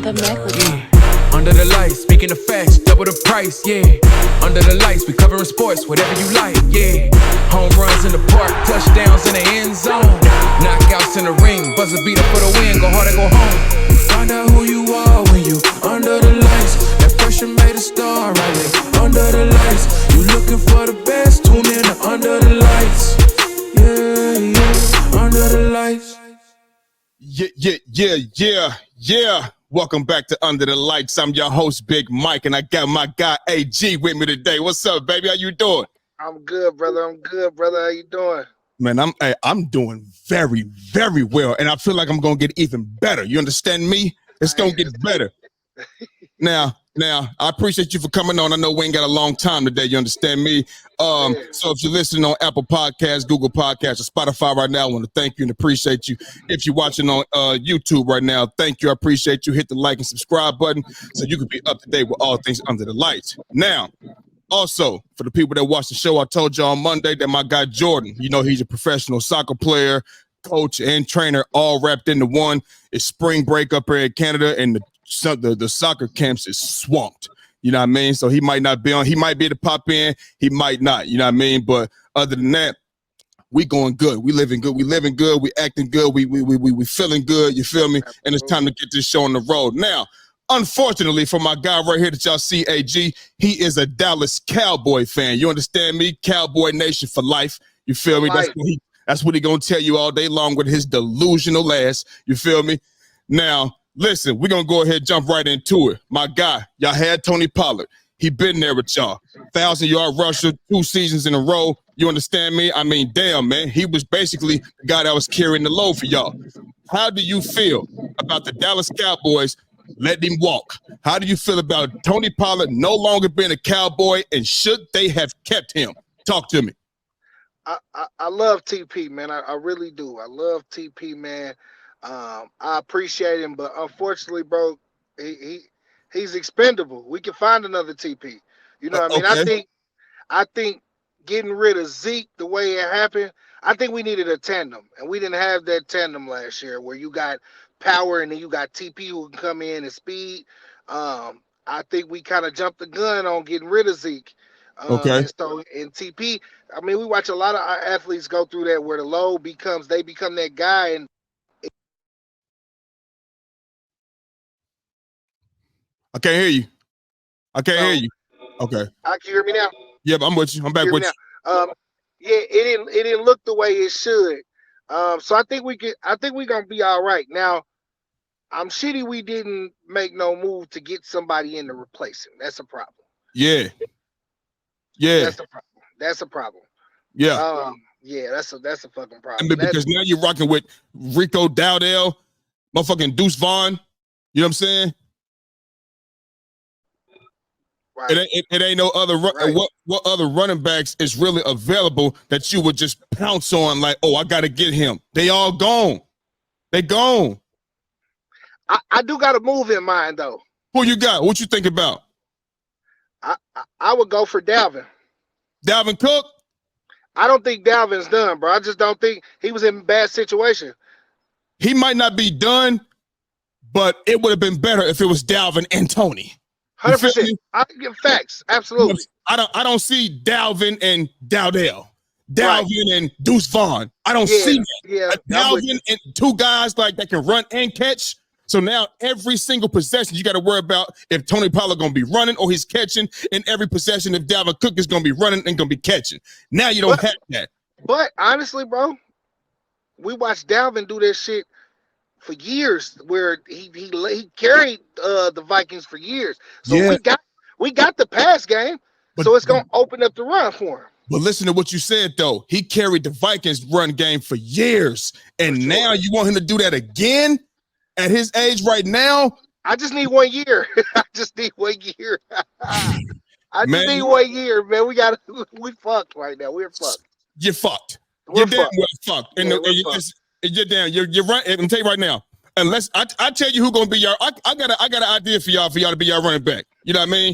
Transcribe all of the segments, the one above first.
Under the lights, speaking of facts, double the price, yeah. Under the lights, we covering sports, whatever you like, yeah. Home runs in the park, touchdowns in the end zone. Knockouts in the ring, buzzer beater for the win, go hard or go home. Find out who you are when you under the lights. That pressure made a star, right there. Under the lights, you looking for the best, tune in to Under the Lights. Yeah, yeah, Under the Lights. Yeah. Welcome back to Under the Lights. I'm your host, Big Mike, and I got my guy AG with me today. What's up, baby? How you doing? I'm good, brother. How you doing? Man, I'm doing very, very well, and I feel like I'm gonna get even better. You understand me? It's gonna get better. Now, I appreciate you for coming on. I know we ain't got a long time today. You understand me? So if you're listening on Apple Podcasts, Google Podcasts, or Spotify right now, I want to thank you and appreciate you. If you're watching on YouTube right now, thank you. I appreciate you. Hit the like and subscribe button so you can be up to date with all things Under the Lights. Now, also, for the people that watch the show, I told you on Monday that my guy Jordan, you know, he's a professional soccer player, coach, and trainer, all wrapped into one. It's spring break up here in Canada, and the soccer camps is swamped. You know what I mean? So he might not be on. He might be able to pop in. He might not. You know what I mean? But other than that, we going good. We living good. We living good. We acting good. We feeling good. You feel me? And it's time to get this show on the road. Now, unfortunately for my guy right here that y'all see, AG, he is a Dallas Cowboy fan. You understand me? Cowboy Nation for life. You feel me? Right. That's what he gonna tell you all day long with his delusional ass. You feel me? Now, listen, we're going to go ahead and jump right into it. My guy, y'all had Tony Pollard. He been there with y'all. 1,000-yard rusher, 2 seasons in a row. You understand me? I mean, damn, man. He was basically the guy that was carrying the load for y'all. How do you feel about the Dallas Cowboys letting him walk? How do you feel about Tony Pollard no longer being a Cowboy, and should they have kept him? Talk to me. I love TP, man. I really do. I love TP, man. I appreciate him, but unfortunately, bro, he's expendable. We can find another TP. You know what I mean? Okay. I think getting rid of Zeke the way it happened, I think we needed a tandem, and we didn't have that tandem last year where you got power and then you got TP who can come in and speed. I think we kind of jumped the gun on getting rid of Zeke. Okay. And so in TP, I mean, we watch a lot of our athletes go through that where the load they become that guy. And I can't hear you. Okay. I can hear me now. Yeah, I'm with you. I'm back with you. It didn't look the way it should. So I think we're gonna be all right. Now, I'm shitty we didn't make no move to get somebody in to replace him. That's a problem. Yeah. That's a problem. Yeah. That's a fucking problem. I mean, because now you're rocking with Rico Dowdell, motherfucking Deuce Vaughn. You know what I'm saying? Right. It ain't no other Right. What other running backs is really available that you would just pounce on like, oh, I gotta get him. They all gone. They gone. I do got a move in mind though. Who you got? What you think about? I would go for Dalvin. Dalvin Cook? I don't think Dalvin's done, bro. I just don't think he was in a bad situation. He might not be done, but it would have been better if it was Dalvin and Tony. 100%. I give facts. Absolutely. I don't see Dalvin and Dowdell. Dalvin and Deuce Vaughn. I don't see that. Yeah. Dalvin and 2 guys like that can run and catch. So now every single possession you got to worry about if Tony Pollard going to be running or he's catching. In every possession if Dalvin Cook is going to be running and going to be catching. Now you don't have that. But honestly, bro, we watched Dalvin do that shit for years where he carried the Vikings for years. So we got the pass game. So it's going to open up the run for him. But listen to what you said, though. He carried the Vikings run game for years. And now you want him to do that again? At his age right now? I just need 1 year. I just need 1 year. Need 1 year, man. We fucked right now. We're fucked. You're fucked. You're damn well fucked. And you're damn. You're right. I'm tell you right now. Unless I tell you who gonna be your, I got an idea for y'all to be y'all running back. You know what I mean?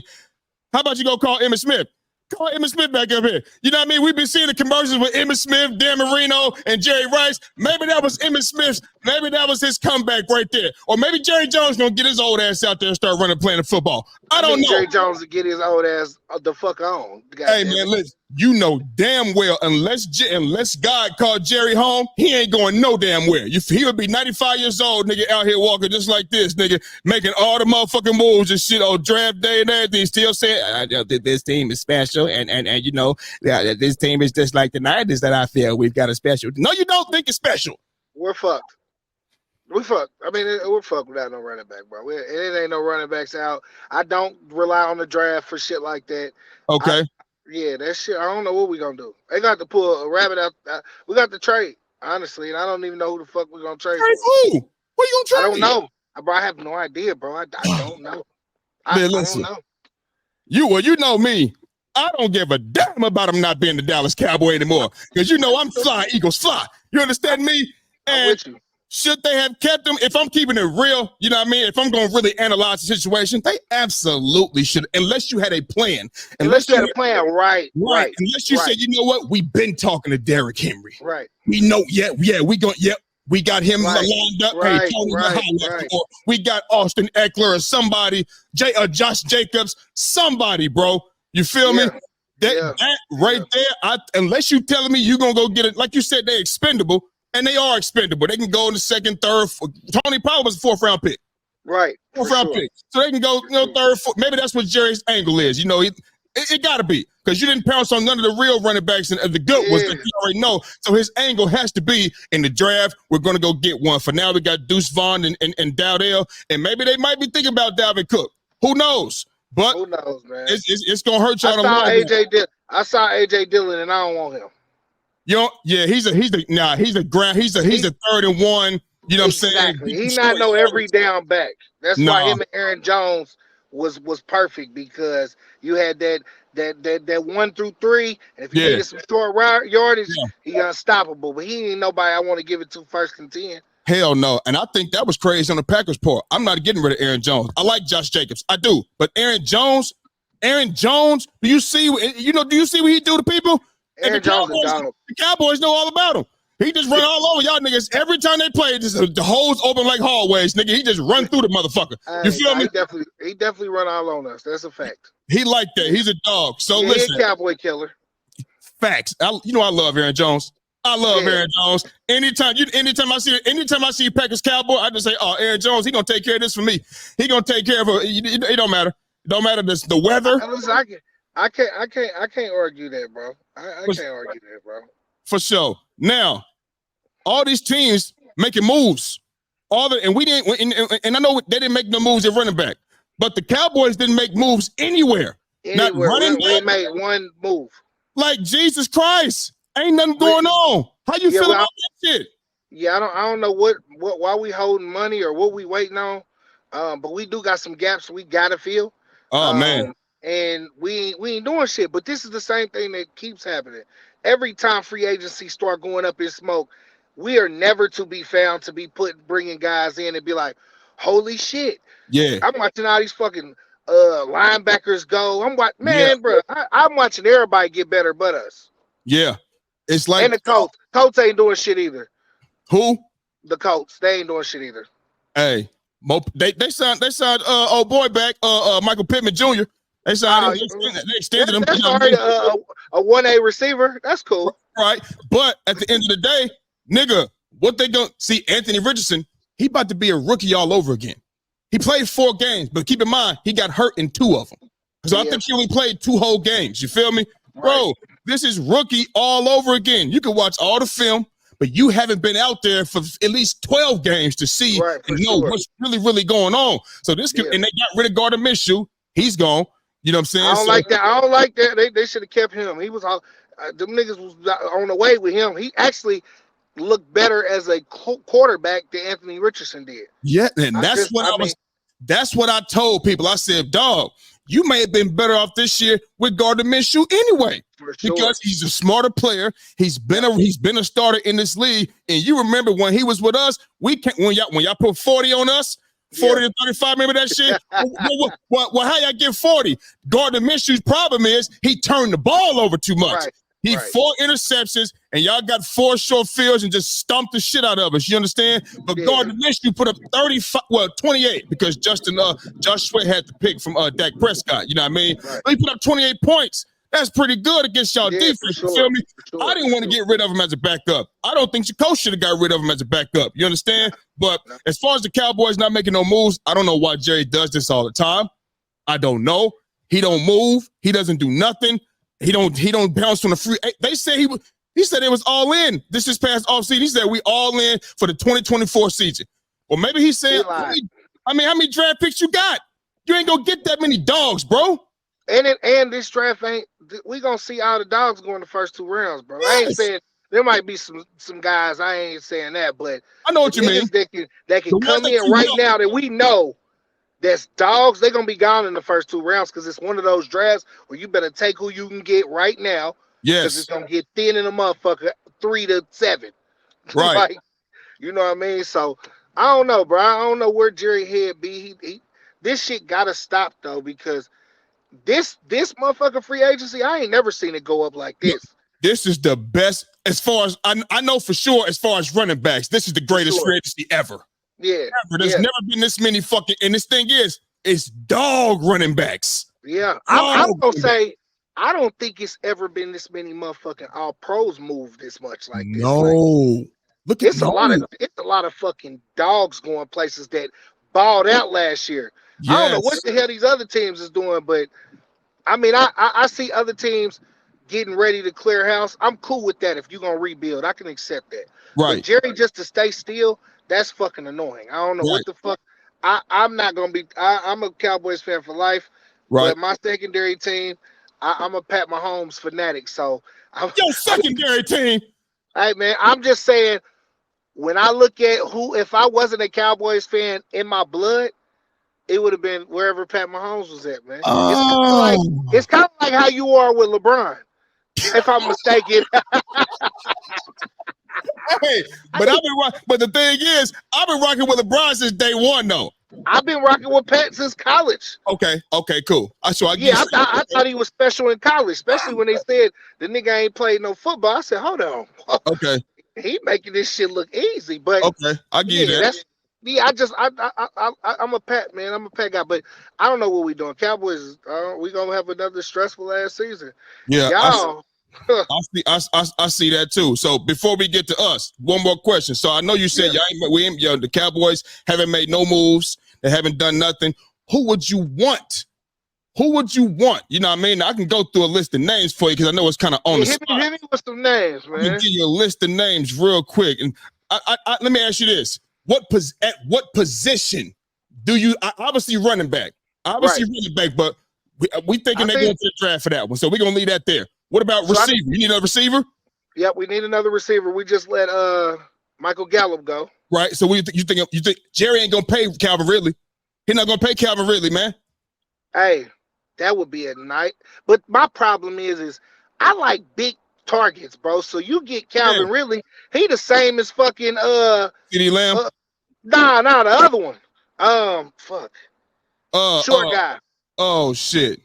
How about you go call Emmitt Smith? Call Emmitt Smith back up here. You know what I mean? We've been seeing the commercials with Emmitt Smith, Dan Marino, and Jerry Rice. Maybe that was Emmitt Smith. Maybe that was his comeback right there. Or maybe Jerry Jones gonna get his old ass out there and start running, playing the football. I don't know. Jerry Jones to get his old ass the fuck on. Hey man, listen. You know damn well, unless God called Jerry home, he ain't going no damn where. He would be 95 years old, nigga, out here walking just like this, nigga, making all the motherfucking moves and shit on draft day and everything. Still saying, this team is special, and you know, this team is just like the 90s that I feel we've got a special. No, you don't think it's special. We're fucked. We fucked. I mean, we're fucked without no running back, bro. It ain't no running backs out. I don't rely on the draft for shit like that. Okay. Yeah, that shit, I don't know what we gonna do. They got to pull a rabbit out. We got to trade, honestly, and I don't even know who the fuck we're gonna trade. Trade who? Who you gonna trade? I don't know. Bro, I have no idea, bro. I don't know. I don't know. You know me. I don't give a damn about him not being the Dallas Cowboy anymore. Because you know I'm fly, Eagles fly. You understand me? I'm with you. Should they have kept him? If I'm keeping it real, you know what I mean? If I'm going to really analyze the situation, they absolutely should. Unless you had a plan. Unless you had a plan, right. Unless you said, you know what? We've been talking to Derrick Henry. Right. We know, we got him lined up. Right, Hey, Tony, we got Austin Eckler or somebody, Josh Jacobs, somebody, bro. You feel me? That right there, unless you telling me you're going to go get it, like you said, they're expendable. And they are expendable. They can go in the second, third. Tony Powell was a 4th round pick. Right. Fourth round pick. So they can go, third, fourth. Maybe that's what Jerry's angle is. You know, it got to be. Because you didn't pounce on none of the real running backs and the good ones that you already know. So his angle has to be in the draft. We're going to go get one. For now, we got Deuce Vaughn and Dowdell. And maybe they might be thinking about Dalvin Cook. Who knows? But who knows, man? It's going to hurt y'all. I saw AJ Dillon, and I don't want him. He's a 3rd and 1. You know what I'm saying? He not no every down back. That's why him and Aaron Jones was perfect, because you had that 1 through 3, and if you needed some short yardage, he unstoppable. But he ain't nobody I want to give it to first and 10. Hell no. And I think that was crazy on the Packers' part. I'm not getting rid of Aaron Jones. I like Josh Jacobs. I do. But Aaron Jones, do you see what he do to people? Aaron Jones the Cowboys know all about him. He just run all over y'all niggas. Every time they play, just the holes open like hallways, nigga. He just run through the motherfucker. You feel me? He definitely run all on us. That's a fact. He like that. He's a dog. So listen. He's a Cowboy killer. Facts. I love Aaron Jones. I love Aaron Jones. Anytime I see Packers Cowboy, I just say, oh, Aaron Jones, he gonna take care of this for me. He gonna take care of it. It don't matter. It don't matter the weather. I can't argue that, bro. I can't argue that, bro. For sure. Now, all these teams making moves. And we didn't. And I know they didn't make no moves at running back, but the Cowboys didn't make moves anywhere. Not running back. We made one move. Like Jesus Christ, ain't nothing going on. How you feel about that shit? Yeah, I don't know why we holding money or what we waiting on. But we do got some gaps we gotta fill. Oh man. And we ain't doing shit. But this is the same thing that keeps happening. Every time free agency start going up in smoke, we are never to be found to be bringing guys in and be like, holy shit. Yeah. I'm watching all these fucking linebackers go. Bro, I'm watching everybody get better but us. Yeah. It's like. And the Colts. Colts ain't doing shit either. Who? The Colts. They ain't doing shit either. Hey, they signed old boy back, Michael Pittman Jr. They signed him. They extended him. That's already a 1A receiver. That's cool. Right. But at the end of the day, nigga, what they gonna see? Anthony Richardson, he about to be a rookie all over again. He played 4 games, but keep in mind, he got hurt in 2 of them. So I think he only played 2 whole games. You feel me? Right. Bro, this is rookie all over again. You can watch all the film, but you haven't been out there for at least 12 games to see and know what's really, really going on. So and they got rid of Gardner Minshew. He's gone. You know what I'm saying? I don't like that. They should have kept him. He was all them niggas was on the way with him. He actually looked better as a quarterback than Anthony Richardson did. Yeah, and that's what I told people. I said, dog, you may have been better off this year with Gardner Minshew anyway. Because he's a smarter player. He's been a starter in this league. And you remember when he was with us, when y'all put 40 on us, 40 to 35, remember that shit? Well, how y'all get 40? Gardner Minshew's problem is he turned the ball over too much. Right. He 4 interceptions, and y'all got 4 short fields and just stumped the shit out of us. You understand? But Gardner Minshew put up 28 because Josh Sweat had the pick from Dak Prescott. You know what I mean? Right. He put up 28 points. That's pretty good against y'all defense. Sure. You feel me? I didn't want to get rid of him as a backup. I don't think your coach should have got rid of him as a backup. You understand? But as far as the Cowboys not making no moves, I don't know why Jerry does this all the time. I don't know. He don't move. He doesn't do nothing. He don't bounce from the free. They say he said it was all in this past offseason. He said we all in for the 2024 season. Well, maybe he said, I mean, how many draft picks you got? You ain't gonna get that many dogs, bro. And this draft ain't. We gonna see all the dogs go in the first 2 rounds, bro. Yes. I ain't saying there might be some guys. I ain't saying that, but I know what you mean. That can come in right now that we know that's dogs. They're gonna be gone in the first 2 rounds because it's one of those drafts where you better take who you can get right now. Yes, because it's gonna get thin in the motherfucker 3 to 7. Right. Like, you know what I mean? So I don't know, bro. I don't know where Jerry head be. This shit gotta stop though because this motherfucker free agency, I ain't never seen it go up like this. This is the best as far as I know for sure. As far as running backs, this is the greatest free agency ever. Yeah, ever. There's never been this many fucking. And this thing is, it's dog running backs. Yeah, I'm gonna say I don't think it's ever been this many motherfucking all pros move this much like this. No, like, look at it's a lot of fucking dogs going places that balled out last year. Yes. I don't know what the hell these other teams is doing, but I mean, I see other teams getting ready to clear house. I'm cool with that. If you're gonna rebuild, I can accept that. Right. But Jerry just to stay still, that's fucking annoying. I don't know what the fuck. I'm not gonna be. I'm a Cowboys fan for life. Right. But my secondary team, I'm a Pat Mahomes fanatic. So your secondary team. Hey man, I'm just saying. When I look at if I wasn't a Cowboys fan in my blood, it would have been wherever Pat Mahomes was at, man. It's kind of like how you are with LeBron, if I'm mistaken. Hey, but the thing is, I've been rocking with LeBron since day one, though. I've been rocking with Pat since college. Okay, cool. I thought he was special in college, especially when they said the nigga ain't played no football. I said, hold on. Okay. He making this shit look easy, but okay, I get that. I'm a Pat man. I'm a Pat guy, but I don't know what we doing. Cowboys, we gonna have another stressful ass season. Yeah, y'all. I see that too. So before we get to us, one more question. So I know you said the Cowboys haven't made no moves. They haven't done nothing. Who would you want? Who would you want? You know what I mean? I can go through a list of names for you because I know it's kind of on the spot. Hit me with some names, man. Let me give you a list of names real quick. And I let me ask you this. At what position do you obviously running back? Running back, but we thinking they're going to the draft for that one. So we're gonna leave that there. What about receiver? You need another receiver? Yep, we need another receiver. We just let Michael Gallup go. Right. So you think Jerry ain't gonna pay Calvin Ridley? He's not gonna pay Calvin Ridley, man. Hey, that would be a night. But my problem is I like big targets, bro. So you get Calvin Ridley, he the same as fucking CeeDee Lamb. Nah, the other one. Fuck. Short guy. Oh shit.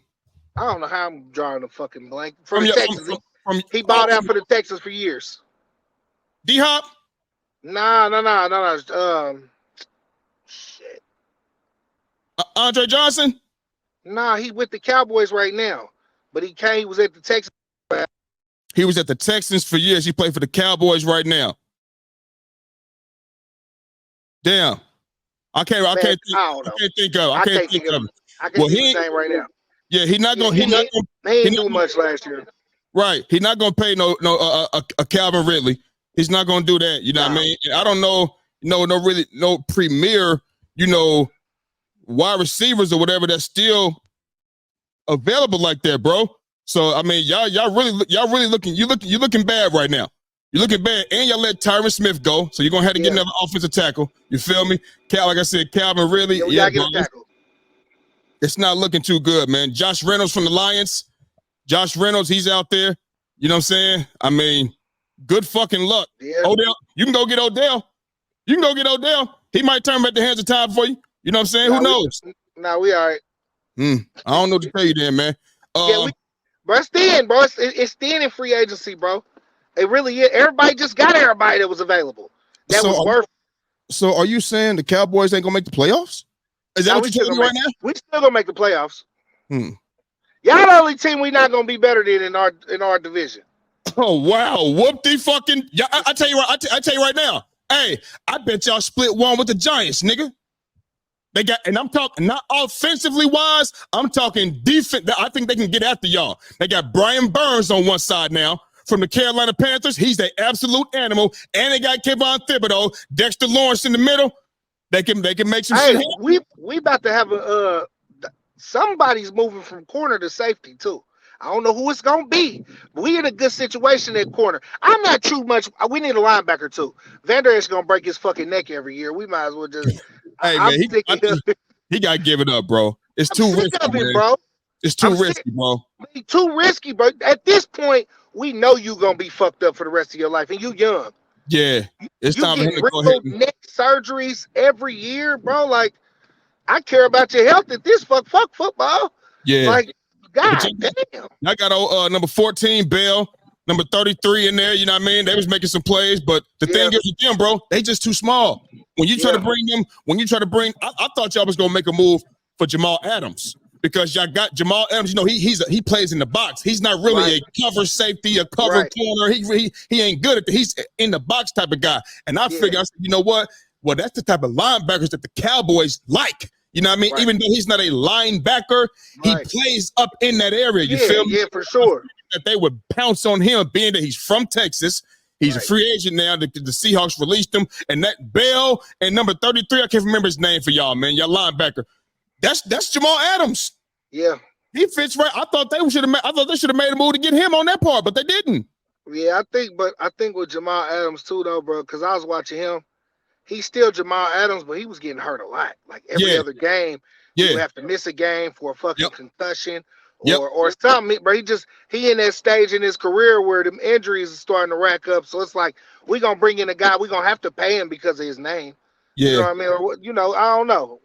I don't know how I'm drawing a fucking blank. From the Texans. He balled out for the Texans for years. D-Hop? Nah. Shit. Andre Johnson? Nah, he with the Cowboys right now. But he was at the Texans. He was at the Texans for years. He played for the Cowboys right now. Damn. I can't think of him. I can't think of his name right now. Yeah, he ain't do much last year. Right. He's not gonna pay no Calvin Ridley. He's not gonna do that. You know what I mean? I don't know, no premier, wide receivers or whatever that's still available like that, bro. So I mean, y'all really looking bad right now. You're looking bad, and y'all let Tyron Smith go, so you're gonna have to get another offensive tackle. You feel me? Like I said, Calvin Ridley. It's not looking too good, man. Josh Reynolds from the Lions. Josh Reynolds, he's out there. You know what I'm saying? I mean, good fucking luck. Yeah. Odell, you can go get Odell. He might turn back the hands of time for you. You know what I'm saying? Who knows? Nah, we all right. I don't know what to tell you then, man. Bro, it's thin, bro. It's thin in free agency, bro. It really is. Everybody just got everybody that was available. That was worth. So are you saying the Cowboys ain't gonna make the playoffs? Is that what you're telling me right now? We still gonna make the playoffs. Y'all the only team we not gonna be better than in our division. Oh wow! Whoop the fucking! Yeah, I tell you right. I tell you right now. Hey, I bet y'all split one with the Giants, nigga. They got, and I'm talking not offensively wise. I'm talking defense. I think they can get after y'all. They got Brian Burns on one side now from the Carolina Panthers. He's the absolute animal, and they got Kayvon Thibodeau, Dexter Lawrence in the middle. They can make some shit happen. We about to have somebody's moving from corner to safety too. I don't know who it's gonna be, but we in a good situation at corner. I'm not too much. We need a linebacker too. Van Der Esch gonna break his fucking neck every year. We might as well just. Hey man, he got to give it up, bro. It's too risky, bro. It's too risky, bro. Too risky, bro. At this point, we know you gonna be fucked up for the rest of your life, and you young. Yeah, it's time for him to go ahead. Neck surgeries every year, bro. Like, I care about your health at this fuck football. Yeah, like, God damn. I got number 14 Bell, number 33 in there. You know what I mean? They was making some plays, but the thing is with them, bro, they just too small. When you try to bring them, I thought y'all was gonna make a move for Jamal Adams because y'all got Jamal Adams. You know, he plays in the box. He's not really a cover safety, a cover corner. He ain't good at he's in the box type of guy. And I figured, I said, you know what? Well, that's the type of linebackers that the Cowboys like. You know what I mean? Even though he's not a linebacker, he plays up in that area. You feel me? Yeah, for sure. That they would pounce on him, being that he's from Texas. He's a free agent now. The Seahawks released him. And that Bell and number 33, I can't remember his name for y'all, man. Y'all linebacker. That's Jamal Adams. Yeah. He fits right. I thought they should have made a move to get him on that part, but they didn't. Yeah, I think with Jamal Adams too, though, bro, because I was watching him. He's still Jamal Adams, but he was getting hurt a lot. Like every other game, you have to miss a game for a fucking concussion or something. Bro, he in that stage in his career where the injuries are starting to rack up. So it's like we gonna bring in a guy, we gonna have to pay him because of his name. Yeah, you know what I mean? Or I don't know.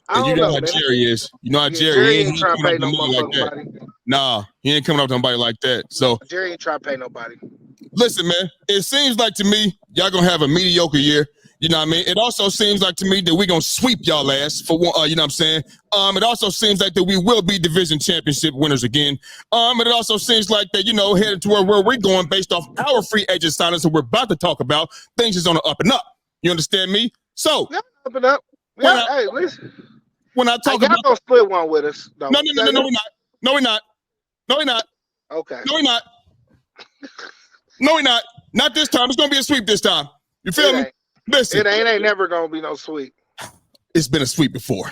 I don't know how Jerry is. You know how Jerry ain't trying to pay no nobody. Nah, he ain't coming up to nobody like that. So Jerry ain't trying to pay nobody. Listen, man, it seems like to me y'all gonna have a mediocre year. You know what I mean? It also seems like to me that we're going to sweep y'all ass for one, you know what I'm saying? It also seems like that we will be division championship winners again. And it also seems like that, you know, headed to where we're going based off our free agent signings that we're about to talk about, things is on the up and up. You understand me? So, up and up. Yeah, listen. When I talk about... Y'all gonna split one with us. Though. No, we're not. No, we're not. No, we're not. Okay. No, we're not. No, we're not. Not this time. It's going to be a sweep this time. You feel me? Listen, it ain't never gonna be no sweep. It's been a sweep before.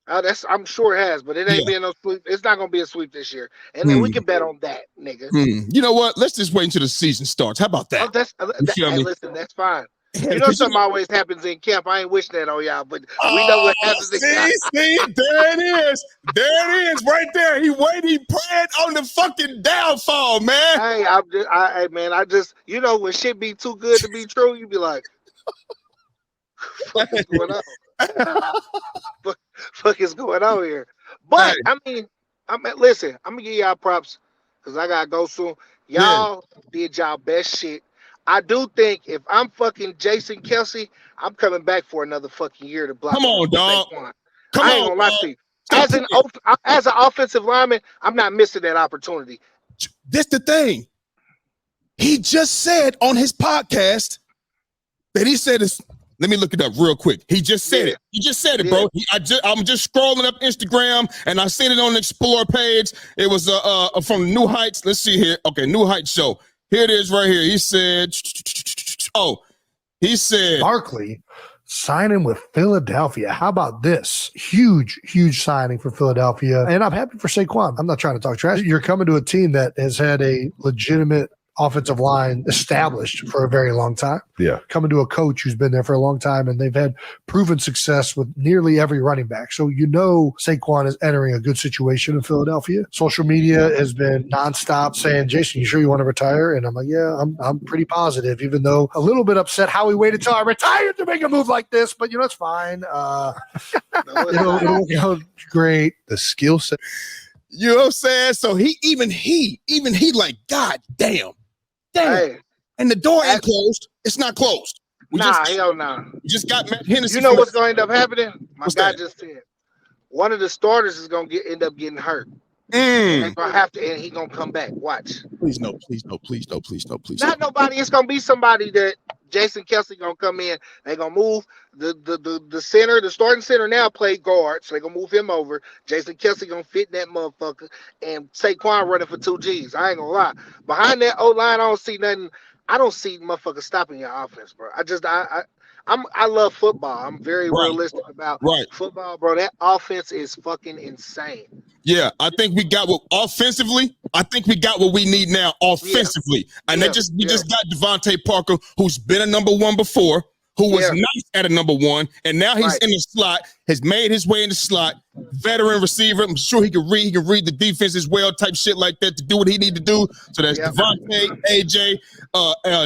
I'm sure it has, but it ain't been no sweep. It's not gonna be a sweep this year, and then we can bet on that, nigga. You know what? Let's just wait until the season starts. How about that? Listen, that's fine. You know something always happens in camp. I ain't wishing that on y'all, but we know what happens in camp. See, there it is. There it is, right there. He praying on the fucking downfall, man. Hey, man, you know, when shit be too good to be true, you be like, fuck is going on? fuck is going on here? But I mean, listen, I'm gonna give y'all props because I gotta go soon. Y'all did y'all best shit. I do think if I'm fucking Jason Kelsey, I'm coming back for another fucking year to block. Come on, dog. I ain't gonna lie to you. As an offensive lineman, I'm not missing that opportunity. That's the thing. He just said on his podcast that he said this. Let me look it up real quick. He just said it. He just said it, bro. I'm just scrolling up Instagram and I seen it on the Explore page. It was from New Heights. Let's see here. Okay, New Heights show. Here it is right here. He said, Barkley signing with Philadelphia. How about this? Huge signing for Philadelphia. And I'm happy for Saquon. I'm not trying to talk trash. You're coming to a team that has had a legitimate offensive line established for a very long time. Yeah. Coming to a coach who's been there for a long time, and they've had proven success with nearly every running back. So Saquon is entering a good situation in Philadelphia. Social media has been nonstop saying, "Jason, you sure you want to retire?" And I'm like, "Yeah, I'm pretty positive," even though a little bit upset how he waited till I retired to make a move like this. But it's fine. It'll work out great. The skill set. You know what I'm saying? So even he like, God damn. Hey, and the door ain't closed. It's not closed. Hell no. We just got Matt Hennessy. You know what's going to end up happening? What's guy that? just said one of the starters is going to end up getting hurt. Mm. And gonna have to, and he gonna come back. Watch. Please no, please no, please no, please no, please. Not nobody. It's gonna be somebody that Jason Kelsey gonna come in. They gonna move the center. The starting center now play guard, so they gonna move him over. Jason Kelsey gonna fit in that motherfucker, and Saquon running for 2 G's. I ain't gonna lie. Behind that O line, I don't see nothing. I don't see motherfuckers stopping your offense, bro. I love football. I'm very realistic about football, bro. That offense is fucking insane. Yeah, I think we got what offensively. I think we got what we need now offensively, and we just got Devontae Parker, who's been a number 1 before, who was nice at a number 1, and now he's in the slot. Has made his way in the slot. Veteran receiver. I'm sure he can read the defense as well, type shit like that to do what he need to do. So that's Devontae, AJ,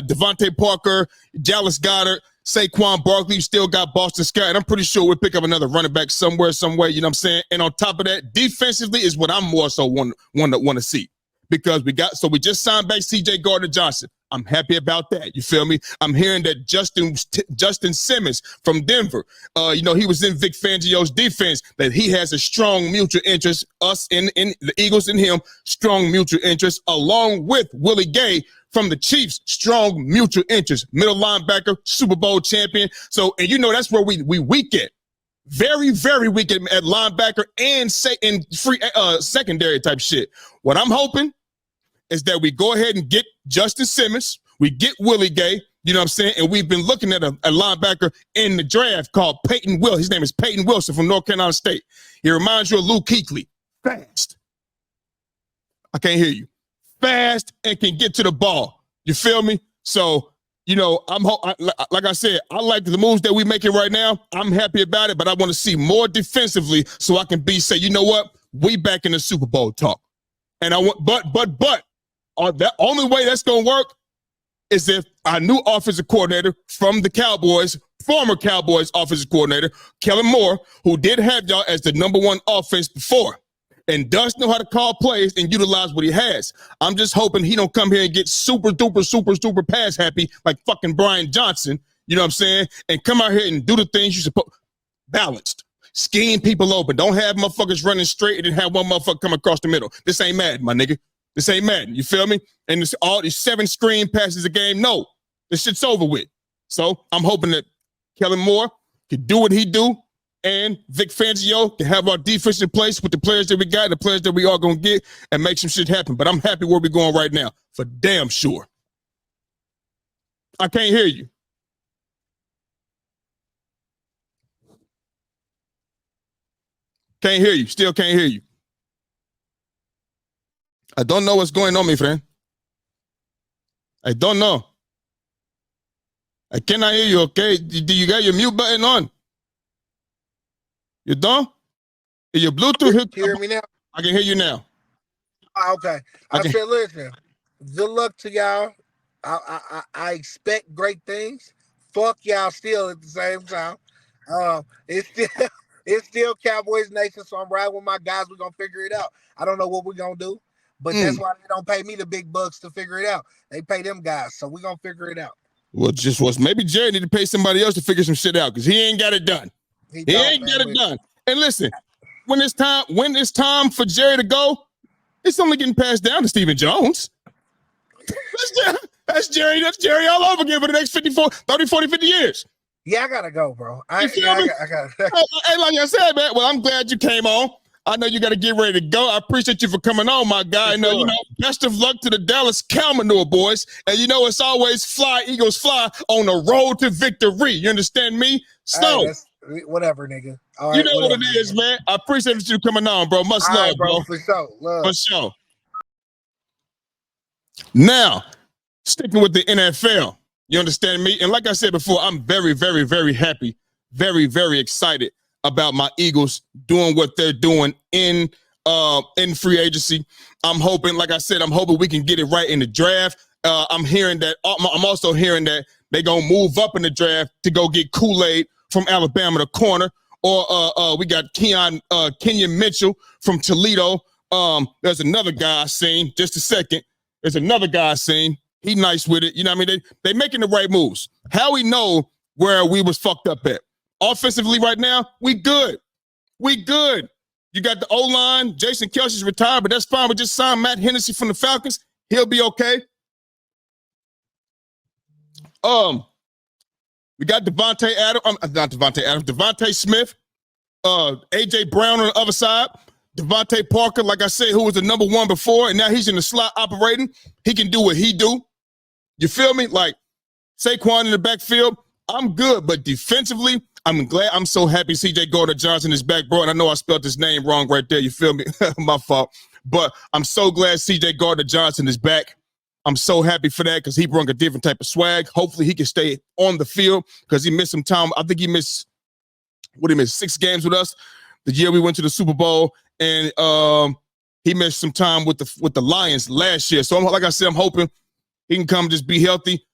Devontae Parker, Dallas Goedert. Saquon Barkley, still got Boston Scott, and I'm pretty sure we'll pick up another running back somewhere, you know what I'm saying? And on top of that, defensively is what I'm more so want to see, because we just signed back C.J. Gardner-Johnson. I'm happy about that. You feel me? I'm hearing that Justin Simmons from Denver, he was in Vic Fangio's defense, that he has a strong mutual interest, us in the Eagles and him, strong mutual interest, along with Willie Gay from the Chiefs, strong mutual interest, middle linebacker, Super Bowl champion. So, and that's where we weak at. Very, very weak at linebacker and free secondary type shit. What I'm hoping is that we go ahead and get Justin Simmons, we get Willie Gay, you know what I'm saying? And we've been looking at a linebacker in the draft called Peyton Wilson. His name is Peyton Wilson from North Carolina State. He reminds you of Luke Kuechly. Fast. I can't hear you. Fast and can get to the ball. You feel me? So, like I said, I like the moves that we're making right now. I'm happy about it, but I want to see more defensively so I can say, you know what? We back in the Super Bowl talk. And I want, but the only way that's going to work is if our new offensive coordinator from the Cowboys, former Cowboys offensive coordinator, Kellen Moore, who did have y'all as the number 1 offense before, and does know how to call plays and utilize what he has. I'm just hoping he don't come here and get super pass happy like fucking Brian Johnson, you know what I'm saying? And come out here and do the things you're supposed, balanced, scheme people open. Don't have motherfuckers running straight and then have one motherfucker come across the middle. This ain't Madden, my nigga. This ain't Madden, you feel me? And this, all these 7 screen passes a game, no. This shit's over with. So I'm hoping that Kellen Moore can do what he do, and Vic Fangio can have our defense in place with the players that we got and the players that we are going to get and make some shit happen. But I'm happy where we're going right now, for damn sure. I can't hear you. Can't hear you. Still can't hear you. I don't know what's going on, my friend. I don't know. I cannot hear you, okay? Do you got your mute button on? You don't? Your Bluetooth? Can you hear me now? I can hear you now. Okay. I said, listen, good luck to y'all. I expect great things. Fuck y'all still at the same time. It's still Cowboys Nation, so I'm riding with my guys. We're going to figure it out. I don't know what we're going to do, but that's why they don't pay me the big bucks to figure it out. They pay them guys, so we're going to figure it out. Well, maybe Jerry need to pay somebody else to figure some shit out, because he ain't got it done. He ain't got it done. And listen, when it's time for Jerry to go, it's only getting passed down to Stephen Jones. That's Jerry all over again for the next 30, 40, 50 years. Yeah, I gotta go, bro. I gotta. Hey, like I said, man. Well, I'm glad you came on. I know you got to get ready to go. I appreciate you for coming on, my guy. I know, best of luck to the Dallas Cowboys, boys. And it's always fly, Eagles fly on the road to victory. You understand me? So, whatever, nigga. All right, you know what it is, man. I appreciate you coming on, bro. Much love, bro. For sure. Love. For sure. Now, Sticking with the NFL, you understand me? And like I said before, I'm very, very, very happy, very, very excited about my Eagles doing what they're doing in free agency. I'm hoping, like I said, I'm hoping we can get it right in the draft. I'm also hearing that they're going to move up in the draft to go get Kool-Aid from Alabama, the corner. Or we got Kenyon Mitchell from Toledo. There's another guy I seen, just a second. There's another guy I seen. He nice with it. You know what I mean? They making the right moves. How we know where we was fucked up at? Offensively right now, we good. We good. You got the O-line. Jason Kelce's retired, but that's fine. We just signed Matt Hennessy from the Falcons. He'll be okay. We got Devontae Smith, A.J. Brown on the other side, Devontae Parker, like I said, who was the number one before, and now he's in the slot operating. He can do what he do. You feel me? Like Saquon in the backfield, I'm good, but defensively, I'm so happy C.J. Gardner-Johnson is back, bro, and I know I spelled his name wrong right there. You feel me? My fault. But I'm so glad C.J. Gardner-Johnson is back. I'm so happy for that because he brought a different type of swag. Hopefully he can stay on the field because he missed some time. I think he missed 6 games with us the year we went to the Super Bowl, and he missed some time with the Lions last year. So like I said, I'm hoping he can come just be healthy,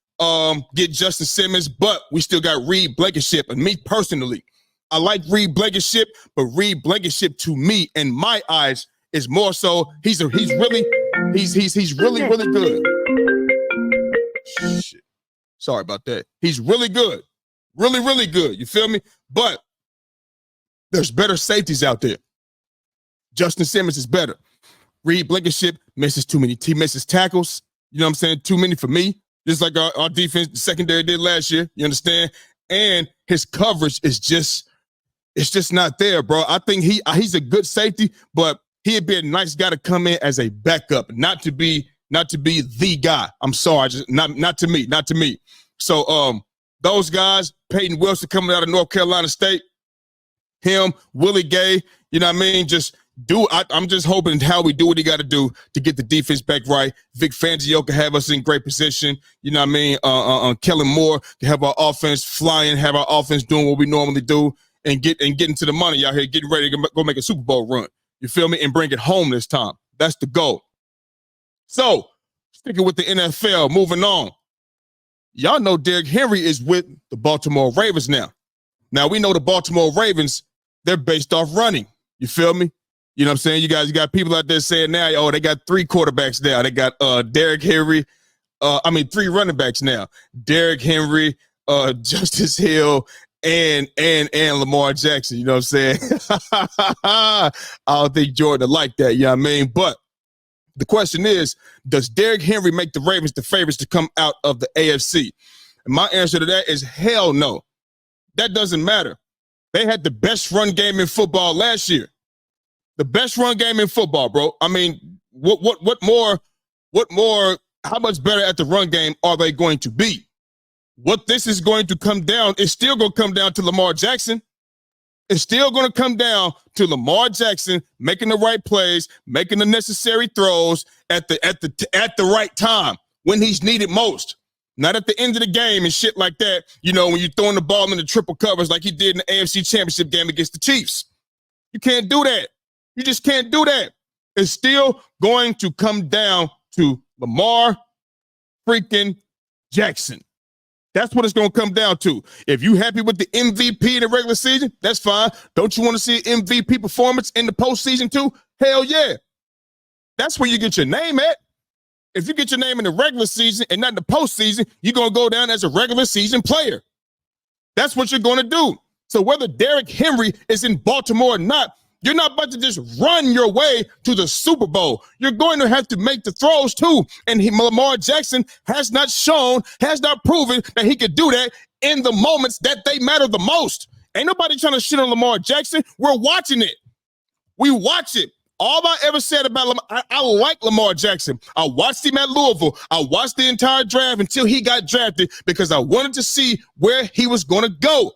get Justin Simmons, but we still got Reed Blankenship. And me personally, I like Reed Blankenship, but Reed Blankenship to me, in my eyes, is more so he's really good. Shit. Sorry about that. He's really good. Really, really good. You feel me? But there's better safeties out there. Justin Simmons is better. Reed Blankenship misses too many. He misses tackles. You know what I'm saying? Too many for me. Just like our defense secondary did last year. You understand? And his coverage is just not there, bro. I think he's a good safety, but he'd be a nice guy to come in as a backup, not to be the guy. I'm sorry, just not to me. So those guys, Peyton Wilson coming out of North Carolina State, him, Willie Gay, you know what I mean? I'm just hoping how we do what he got to do to get the defense back right. Vic Fangio can have us in great position. You know what I mean? Kellen Moore can have our offense flying, have our offense doing what we normally do, and get into the money out here, getting ready to go make a Super Bowl run. You feel me? And bring it home this time. That's the goal. So, sticking with the NFL, moving on. Y'all know Derrick Henry is with the Baltimore Ravens now. Now, we know the Baltimore Ravens, they're based off running. You feel me? You know what I'm saying? You got people out there saying now, oh, they got 3 quarterbacks now. They got Derrick Henry. 3 running backs now. Derrick Henry, Justice Hill, and Lamar Jackson. You know what I'm saying? I don't think Jordan like that. You know what I mean? But the question is, does Derrick Henry make the Ravens the favorites to come out of the AFC? And my answer to that is hell no. That doesn't matter. They had the best run game in football last year. The best run game in football, bro. I mean, what more, how much better at the run game are they going to be? What this is going to come down, it's still going to come down to Lamar Jackson. It's still going to come down to Lamar Jackson making the right plays, making the necessary throws at the right time when he's needed most. Not at the end of the game and shit like that, you know, when you're throwing the ball in the triple covers like he did in the AFC Championship game against the Chiefs. You can't do that. You just can't do that. It's still going to come down to Lamar freaking Jackson. That's what it's going to come down to. If you happy with the MVP in the regular season, that's fine. Don't you want to see an MVP performance in the postseason too? Hell yeah. That's where you get your name at. If you get your name in the regular season and not in the postseason, you're going to go down as a regular season player. That's what you're going to do. So whether Derrick Henry is in Baltimore or not, you're not about to just run your way to the Super Bowl. You're going to have to make the throws too. And Lamar Jackson has not proven that he could do that in the moments that they matter the most. Ain't nobody trying to shit on Lamar Jackson. We're watching it. We watch it. All I ever said about Lamar, I like Lamar Jackson. I watched him at Louisville. I watched the entire draft until he got drafted because I wanted to see where he was going to go.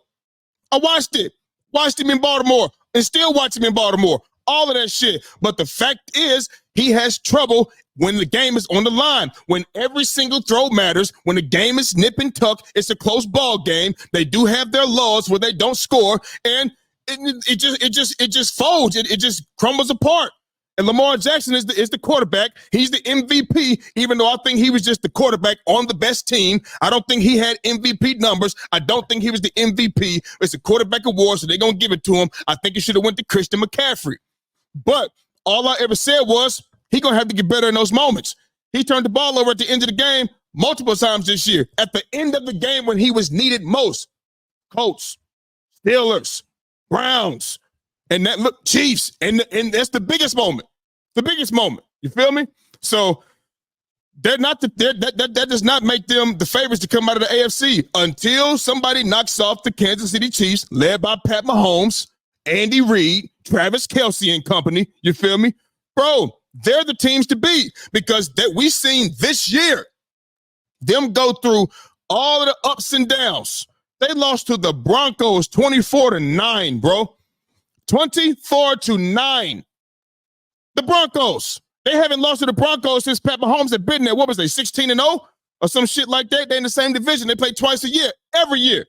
I watched it. Watched him in Baltimore. And still watch him in Baltimore. All of that shit. But the fact is, he has trouble when the game is on the line, when every single throw matters, when the game is nip and tuck, it's a close ball game. They do have their laws where they don't score, and it just folds. It just crumbles apart. And Lamar Jackson is the quarterback. He's the MVP, even though I think he was just the quarterback on the best team. I don't think he had MVP numbers. I don't think he was the MVP. It's a quarterback award, so they're going to give it to him. I think it should have went to Christian McCaffrey. But all I ever said was he's going to have to get better in those moments. He turned the ball over at the end of the game multiple times this year. At the end of the game when he was needed most, Colts, Steelers, Browns, and that look, Chiefs, and that's the biggest moment. The biggest moment. You feel me? So that does not make them the favorites to come out of the AFC until somebody knocks off the Kansas City Chiefs, led by Pat Mahomes, Andy Reid, Travis Kelce and company. You feel me? Bro, they're the teams to beat because that we seen this year them go through all of the ups and downs. They lost to the Broncos 24-9, bro. 24-9. The Broncos. They haven't lost to the Broncos since Pat Mahomes had been there. What was they, 16-0 or some shit like that? They're in the same division. They play twice a year, every year.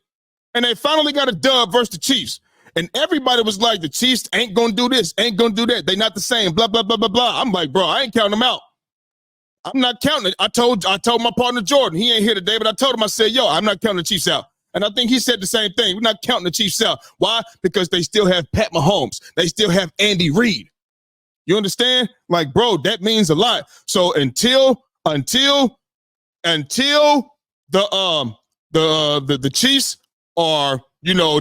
And they finally got a dub versus the Chiefs. And everybody was like, the Chiefs ain't going to do this, ain't going to do that. They not the same, blah, blah, blah, blah, blah. I'm like, bro, I ain't counting them out. I'm not counting it. I told my partner Jordan, he ain't here today, but I told him, I said, yo, I'm not counting the Chiefs out. And I think he said the same thing. We're not counting the Chiefs out. Why? Because they still have Pat Mahomes. They still have Andy Reid. You understand? Like, bro, that means a lot. So until the Chiefs are,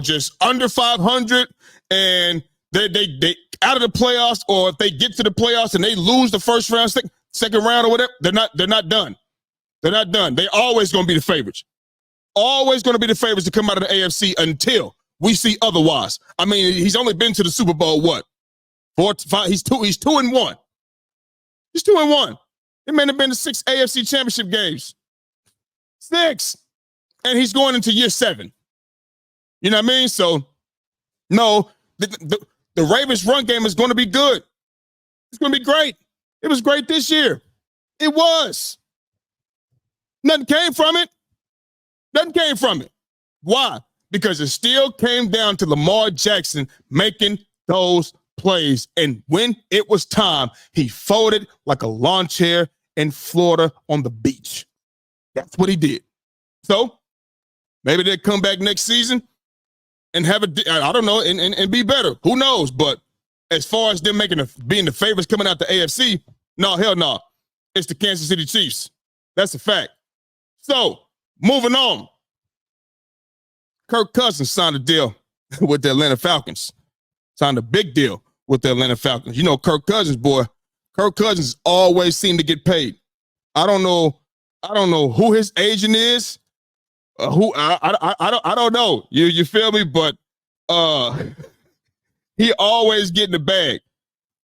just under 500 and they out of the playoffs, or if they get to the playoffs and they lose the first round, second round or whatever, they're not done. They're not done. They're always going to be the favorites. Always going to be the favorites to come out of the AFC until we see otherwise. I mean, he's only been to the Super Bowl, what? 4 to 5. He's 2-1. He's 2-1. It may have been to 6 AFC championship games. 6. And he's going into year 7. You know what I mean? So, no, the Ravens run game is going to be good. It's going to be great. It was great this year. It was. Nothing came from it. Nothing came from it. Why? Because it still came down to Lamar Jackson making those plays. And when it was time, he folded like a lawn chair in Florida on the beach. That's what he did. So maybe they'll come back next season and have I don't know, and be better. Who knows? But as far as them being the favorites coming out the AFC, no, hell no. It's the Kansas City Chiefs. That's a fact. So, moving on. Kirk Cousins signed a deal with the Atlanta Falcons. Signed a big deal with the Atlanta Falcons. You know, Kirk Cousins, boy. Kirk Cousins always seemed to get paid. I don't know who his agent is. I don't know. You feel me? But he always getting the bag.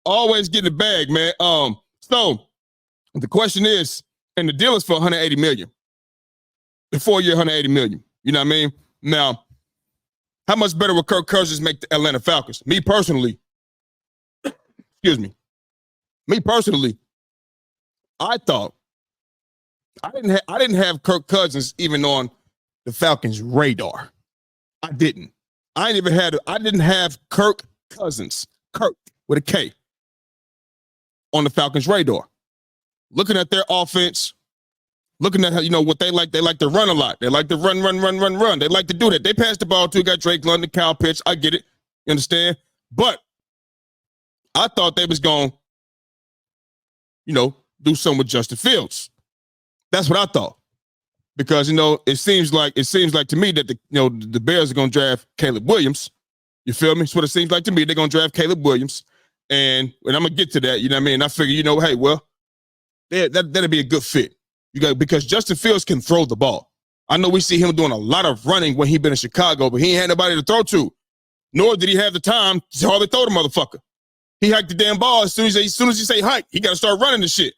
Always getting the bag, man. So the question is, and the deal is for $180 million. The 4-year, $180 million. You know what I mean? Now, how much better would Kirk Cousins make the Atlanta Falcons? Me personally, I thought I didn't have Kirk Cousins even on the Falcons' radar. I didn't. I didn't have Kirk Cousins, Kirk with a K, on the Falcons' radar. Looking at their offense, looking at how, what they like to run a lot. They like to run. They like to do that. They pass the ball too. Got Drake London, Kyle Pitts. I get it. You understand? But I thought they was going to, do something with Justin Fields. That's what I thought. Because, it seems like to me that the Bears are going to draft Caleb Williams. You feel me? That's what it seems like to me. They're going to draft Caleb Williams. And I'm going to get to that, you know what I mean? I figure, hey, well, that'd be a good fit. Because Justin Fields can throw the ball. I know we see him doing a lot of running when he been in Chicago, but he ain't had nobody to throw to. Nor did he have the time to hardly throw the motherfucker. He hiked the damn ball as soon as he say hike, he got to start running the shit.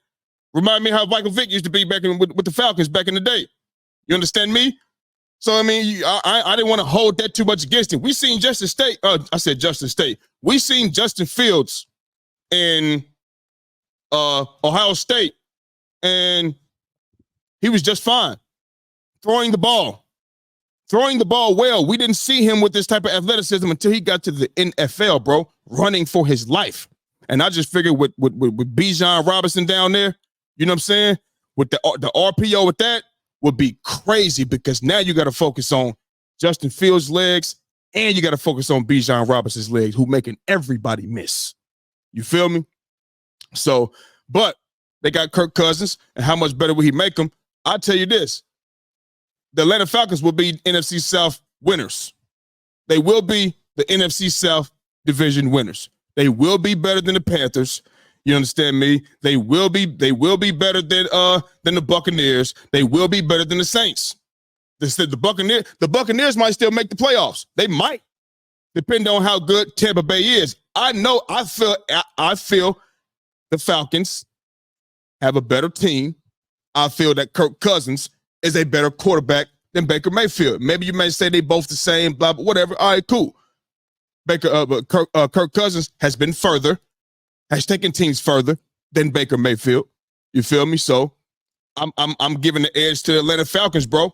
Remind me how Michael Vick used to be back with the Falcons back in the day. You understand me? So, I mean, I didn't want to hold that too much against him. We seen Justin State. We seen Justin Fields in Ohio State and he was just fine throwing the ball well. We didn't see him with this type of athleticism until he got to the NFL, bro, running for his life. And I just figured with Bijan Robinson down there, you know what I'm saying? With the RPO with that would be crazy, because now you got to focus on Justin Fields' legs and you got to focus on Bijan Robinson's legs, who making everybody miss. You feel me? So, but they got Kirk Cousins, and how much better will he make them? I'll tell you this. The Atlanta Falcons will be NFC South winners. They will be the NFC South division winners. They will be better than the Panthers. You understand me? They will be better than the Buccaneers. They will be better than the Saints. The Buccaneers might still make the playoffs. They might, depending on how good Tampa Bay is. I feel the Falcons have a better team. I feel that Kirk Cousins is a better quarterback than Baker Mayfield. Maybe you may say they both the same, blah, blah, whatever. All right, cool. Kirk Cousins has been further, has taken teams further than Baker Mayfield. You feel me? So I'm giving the edge to the Atlanta Falcons, bro.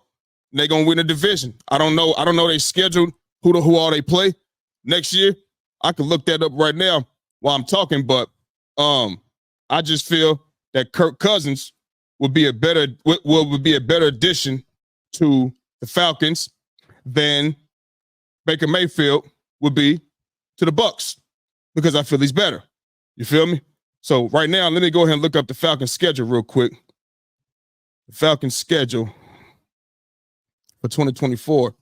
They're gonna win the division. I don't know they scheduled who all they play next year. I could look that up right now while I'm talking, but I just feel that Kirk Cousins would be a better addition to the Falcons than Baker Mayfield would be to the Bucs, because I feel he's better. You feel me? So right now, let me go ahead and look up the Falcons schedule real quick. The Falcons schedule for 2024.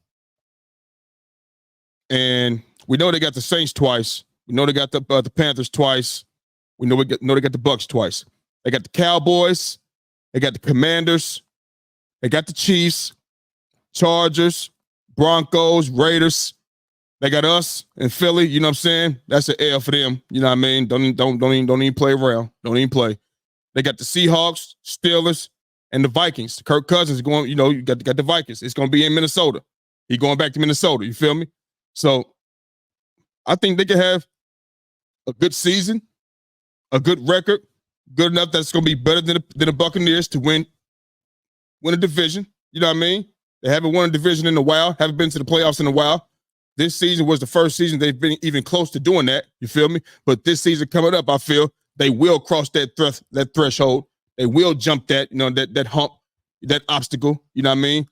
And we know they got the Saints twice. We know they got the Panthers twice. We know they got the Bucs twice. They got the Cowboys. They got the Commanders. They got the Chiefs, Chargers, Broncos, Raiders. They got us in Philly. You know what I'm saying? That's an L for them. You know what I mean? Don't even play around. Don't even play. They got the Seahawks, Steelers, and the Vikings. Kirk Cousins is going. You got the Vikings. It's going to be in Minnesota. He going back to Minnesota. You feel me? So I think they can have a good season, a good record, good enough that's going to be better than the Buccaneers to win a division. You know what I mean? They haven't won a division in a while, haven't been to the playoffs in a while. This season was the first season they've been even close to doing that. You feel me? But this season coming up, I feel they will cross that threshold. They will jump that hump, that obstacle. You know what I mean?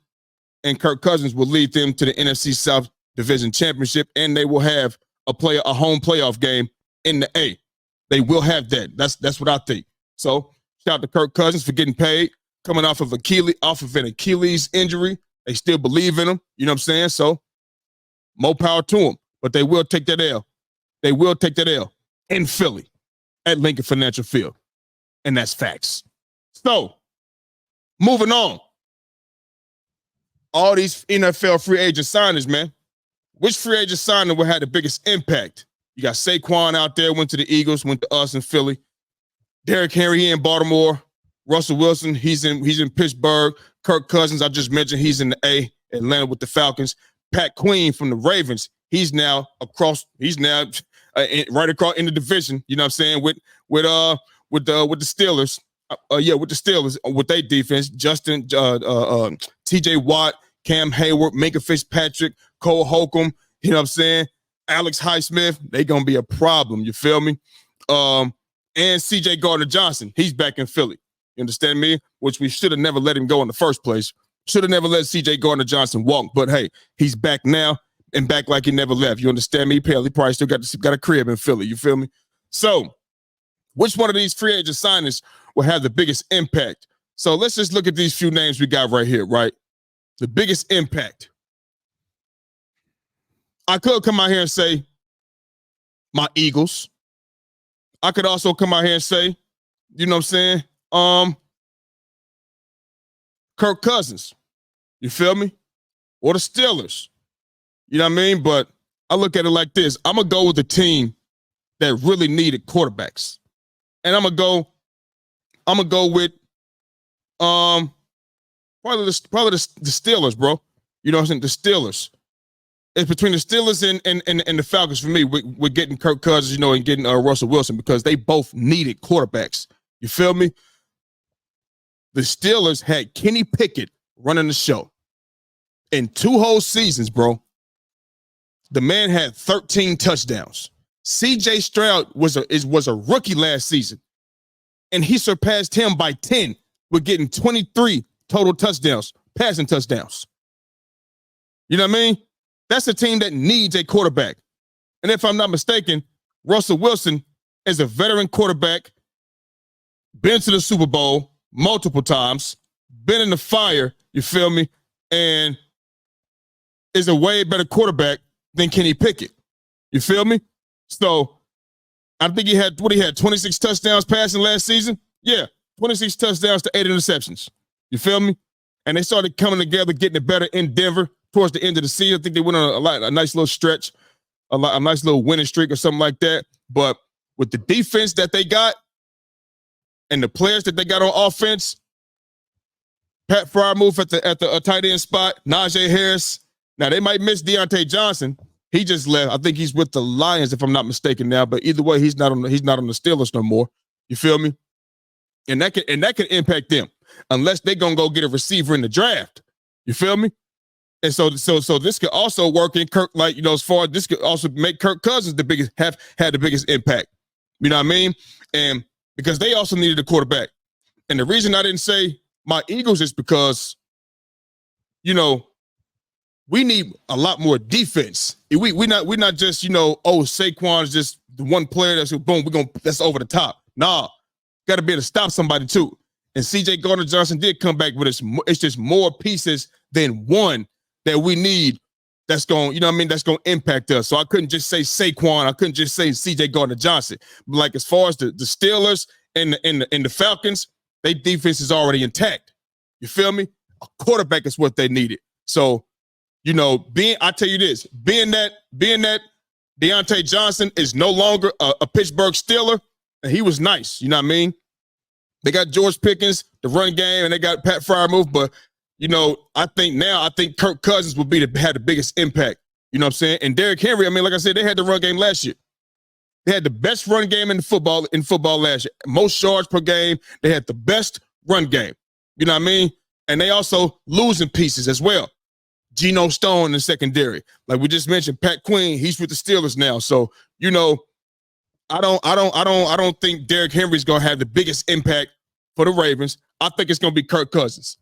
And Kirk Cousins will lead them to the NFC South Division Championship, and they will have a home playoff game in the A. They will have that. That's what I think. So shout out to Kirk Cousins for getting paid, coming off of an Achilles injury. They still believe in him. You know what I'm saying? So more power to them. But they will take that L. They will take that L in Philly at Lincoln Financial Field. And that's facts. So, moving on. All these NFL free agent signings, man. Which free agent signing will have the biggest impact? You got Saquon out there, went to the Eagles, went to us in Philly. Derrick Henry in Baltimore. Russell Wilson, he's in Pittsburgh. Kirk Cousins, I just mentioned, he's in the A, Atlanta with the Falcons. Pat Queen from the Ravens, he's now right across in the division. You know what I'm saying? With the Steelers, with the Steelers with their defense, Justin, T.J. Watt, Cam Hayward, Minka Fitzpatrick, Cole Holcomb. You know what I'm saying? Alex Highsmith, they gonna be a problem. You feel me? And C.J. Gardner-Johnson, he's back in Philly. You understand me? Which we should have never let him go in the first place. Should have never let C.J. Gardner-Johnson walk. But hey, he's back now and back like he never left. You understand me? He probably still got a crib in Philly. You feel me? So, which one of these free agent signings will have the biggest impact? So let's just look at these few names we got right here, right? The biggest impact. I could come out here and say my Eagles. I could also come out here and say, you know what I'm saying? Kirk Cousins. You feel me? Or the Steelers. You know what I mean? But I look at it like this. I'm going to go with the team that really needed quarterbacks. And I'm going to go with probably the Steelers, bro. You know what I'm saying? The Steelers. It's between the Steelers and the Falcons for me. We're getting Kirk Cousins, and getting Russell Wilson, because they both needed quarterbacks. You feel me? the Steelers had Kenny Pickett running the show. In 2 whole seasons, bro, the man had 13 touchdowns. C.J. Stroud was a rookie last season, and he surpassed him by 10 with getting 23 total touchdowns, passing touchdowns. You know what I mean? That's a team that needs a quarterback. And if I'm not mistaken, Russell Wilson is a veteran quarterback, been to the Super Bowl multiple times, been in the fire, you feel me, and is a way better quarterback than Kenny Pickett. You feel me? So I think he had 26 touchdowns passing last season. Yeah, 26 touchdowns to 8 interceptions. You feel me? And they started coming together, getting it better in Denver towards the end of the season. I think they went on a nice little stretch, a nice little winning streak or something like that. But with the defense that they got and the players that they got on offense, Pat Freiermuth at the tight end spot, Najee Harris. Now they might miss Deontay Johnson. He just left. I think he's with the Lions, if I'm not mistaken now. But either way, he's not on the Steelers no more. You feel me? And that could impact them unless they're gonna go get a receiver in the draft. You feel me? And so this could also work in Kirk, like, you know, as far as this could also make Kirk Cousins had the biggest impact. You know what I mean? And because they also needed a quarterback. And the reason I didn't say my Eagles is because, you know, we need a lot more defense. We're not just, you know, Saquon is just the one player that's boom, that's over the top. Nah, got to be able to stop somebody too. And C.J. Gardner-Johnson did come back, but it's just more pieces than one that we need. That's going, you know what I mean? That's going to impact us. So I couldn't just say Saquon. I couldn't just say C.J. Gardner-Johnson. But like as far as the Steelers and the Falcons, their defense is already intact. You feel me? A quarterback is what they needed. So, you know, I tell you this, being that Deontay Johnson is no longer a Pittsburgh Steeler, and he was nice, you know what I mean? They got George Pickens, the run game, and they got Pat Freiermuth, but, you know, I think Kirk Cousins will had the biggest impact, you know what I'm saying? And Derrick Henry, I mean, like I said, they had the run game last year. They had the best run game in football last year. Most yards per game. They had the best run game, you know what I mean? And they also losing pieces as well. Geno Stone in the secondary. Like we just mentioned, Pat Quinn, he's with the Steelers now. So, you know, I don't think Derrick Henry's gonna have the biggest impact for the Ravens. I think it's gonna be Kirk Cousins.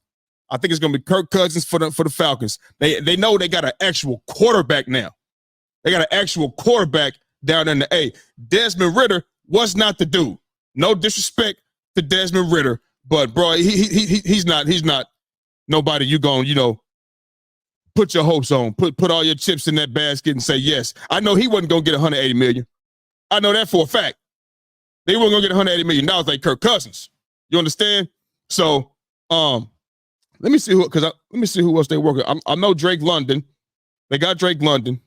I think it's gonna be Kirk Cousins for the Falcons. They know they got an actual quarterback now. They got an actual quarterback down in the A. Desmond Ridder was not the dude. No disrespect to Desmond Ridder, but bro, he's not nobody you gonna, you know, put your hopes on, put all your chips in that basket and say yes. I know he wasn't gonna get $180 million. I know that for a fact. They weren't gonna get $180 million like Kirk Cousins. You understand? So, let me see who else they working. I know Drake London. They got Drake London,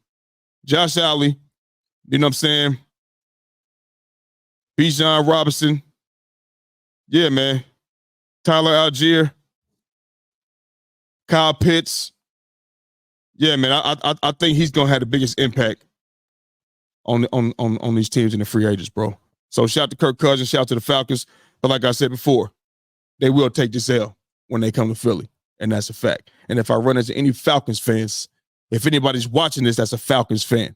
Josh Allen. You know what I'm saying? Bijan Robinson. Yeah, man. Tyler Algier. Kyle Pitts. Yeah, man, I think he's gonna have the biggest impact on these teams in the free agents, bro. So shout out to Kirk Cousins, shout out to the Falcons. But like I said before, they will take this L when they come to Philly, and that's a fact. And if I run into any Falcons fans, if anybody's watching this that's a Falcons fan,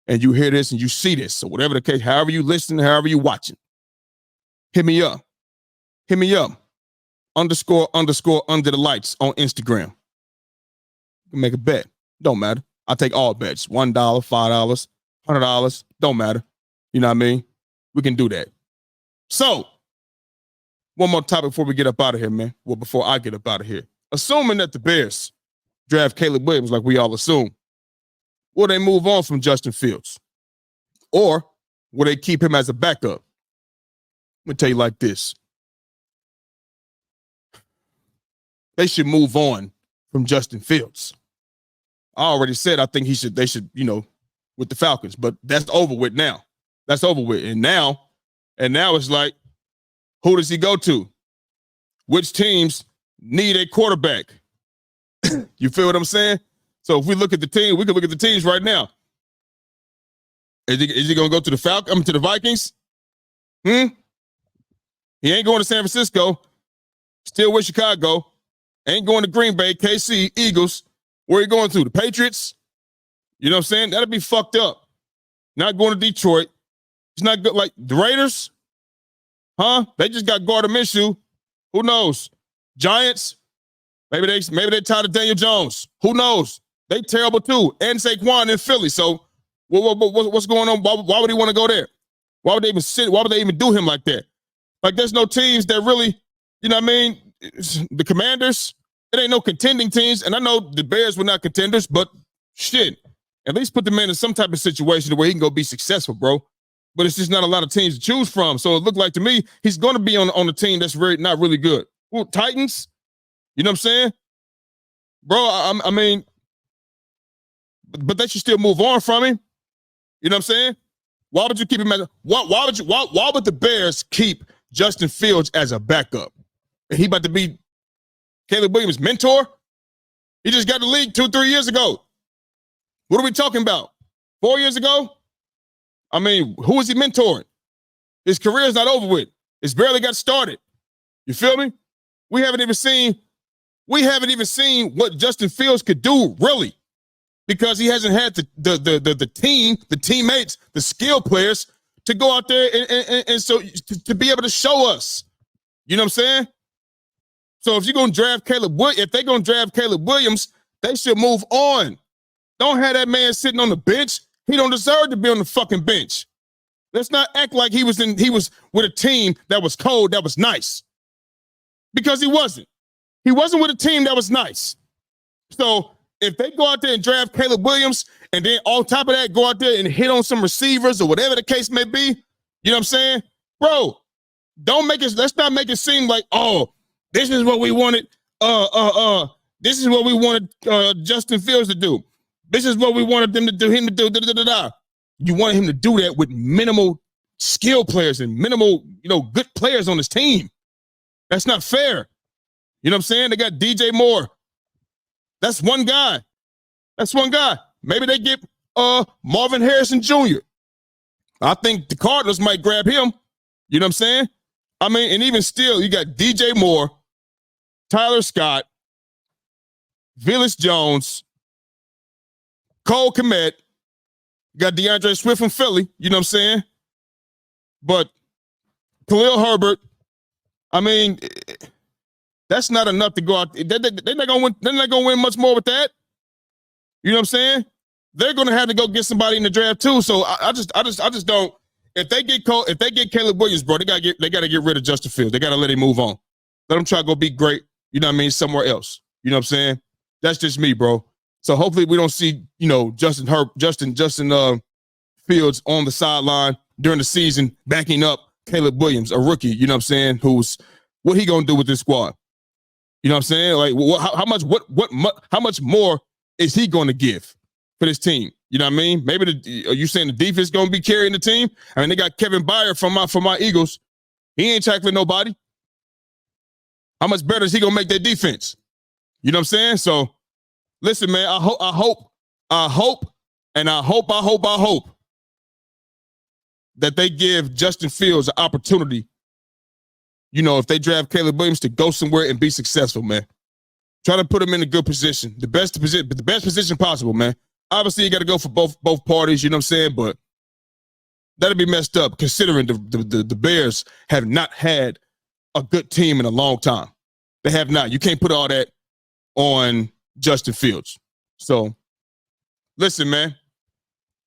and you hear this and you see this, so whatever the case, however you listen, however you watching, hit me up. Hit me up. __ under the lights on Instagram. Make a bet. Don't matter. I'll take all bets. $1, $5, $100. Don't matter. You know what I mean? We can do that. So, one more topic before we get up out of here, man. Well, before I get up out of here. Assuming that the Bears draft Caleb Williams like we all assume, will they move on from Justin Fields? Or will they keep him as a backup? Let me tell you like this. They should move on from Justin Fields. I already said I think they should, you know, with the Falcons, but that's over with now. That's over with. And now it's like, who does he go to? Which teams need a quarterback? You feel what I'm saying? So if we look at the team, we can look at the teams right now. Is he going to go to the Vikings? He ain't going to San Francisco. Still with Chicago. Ain't going to Green Bay, KC, Eagles. Where are you going to? The Patriots? You know what I'm saying? That'd be fucked up. Not going to Detroit. It's not good. Like the Raiders? Huh? They just got Gardner Minshew. Who knows? Giants? Maybe they tied to Daniel Jones. Who knows? They terrible too. And Saquon in Philly. So what's going on? Why would he want to go there? Why would they even sit? Why would they even do him like that? Like there's no teams that really, you know what I mean? The Commanders, it ain't no contending teams. And I know the Bears were not contenders, but shit, at least put the man in some type of situation where he can go be successful, bro. But it's just not a lot of teams to choose from. So it looked like to me, he's going to be on a team that's not really good. Well, Titans, you know what I'm saying? Bro, I mean, but they should still move on from him. You know what I'm saying? Why would you keep him as why would the Bears keep Justin Fields as a backup? And he about to be Caleb Williams' mentor? He just got the league 2-3 years ago. What are we talking about? 4 years ago? I mean, who is he mentoring? His career is not over with. It's barely got started. You feel me? We haven't even seen what Justin Fields could do, really, because he hasn't had the team, the teammates, the skill players to go out there and so to be able to show us. You know what I'm saying? So if they're gonna draft Caleb Williams, they should move on. Don't have that man sitting on the bench. He don't deserve to be on the fucking bench. Let's not act like he was with a team that was cold, that was nice. Because he wasn't. He wasn't with a team that was nice. So if they go out there and draft Caleb Williams and then on top of that go out there and hit on some receivers or whatever the case may be, you know what I'm saying? Bro, let's not make it seem like, oh, this is what we wanted. This is what we wanted Justin Fields to do. This is what we wanted him to do. You wanted him to do that with minimal skill players and minimal, good players on his team. That's not fair. You know what I'm saying? They got DJ Moore. That's one guy. Maybe they get Marvin Harrison Jr. I think the Cardinals might grab him. You know what I'm saying? I mean, and even still, you got DJ Moore, Tyler Scott, Velus Jones, Cole Kmet, got DeAndre Swift from Philly, you know what I'm saying? But Khalil Herbert, I mean, that's not enough to go out. They're not gonna win. They're not gonna win much more with that. You know what I'm saying? They're gonna have to go get somebody in the draft too. So I just don't. If they get Caleb Williams, bro, they gotta get rid of Justin Fields. They gotta let him move on. Let him try to go be great. You know what I mean? Somewhere else. You know what I'm saying? That's just me, bro. So hopefully we don't see, Justin Fields on the sideline during the season backing up Caleb Williams, a rookie, you know what I'm saying, what he gonna do with this squad? You know what I'm saying? Like how much more is he gonna give for this team? You know what I mean? Maybe are you saying the defense gonna be carrying the team? I mean, they got Kevin Byard from my Eagles. He ain't tackling nobody. How much better is he gonna make that defense? You know what I'm saying? So listen, man, I hope that they give Justin Fields an opportunity, if they draft Caleb Williams, to go somewhere and be successful, man. Try to put him in a good position, the best position possible, man. Obviously, you got to go for both parties, you know what I'm saying? But that'd be messed up considering the Bears have not had a good team in a long time. They have not. You can't put all that on Justin Fields. So, listen, man.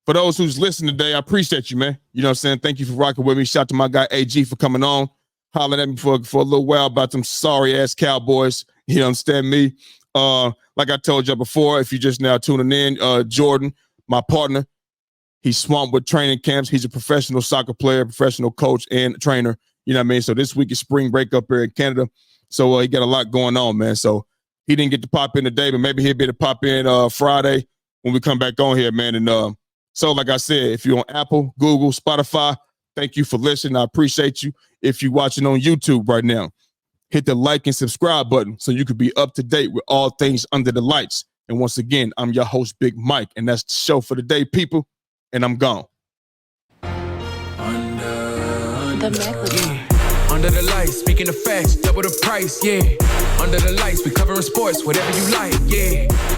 For those who's listening today, I appreciate you, man. You know what I'm saying? Thank you for rocking with me. Shout out to my guy AG for coming on, hollering at me for a little while about them sorry-ass Cowboys. You understand me? Like I told you before, if you're just now tuning in, Jordan, my partner, he's swamped with training camps. He's a professional soccer player, professional coach, and trainer. You know what I mean? So this week is spring break up here in Canada. So he got a lot going on, man. So he didn't get to pop in today, but maybe he'll be able to pop in Friday when we come back on here, man. And so like I said, if you're on Apple, Google, Spotify, thank you for listening. I appreciate you. If you're watching on YouTube right now, hit the like and subscribe button so you could be up to date with all things under the lights. And once again, I'm your host, Big Mike, and that's the show for the day, people. And I'm gone. Under Under the lights, speaking of facts, double the price, yeah. Under the lights, we covering sports, whatever you like, yeah.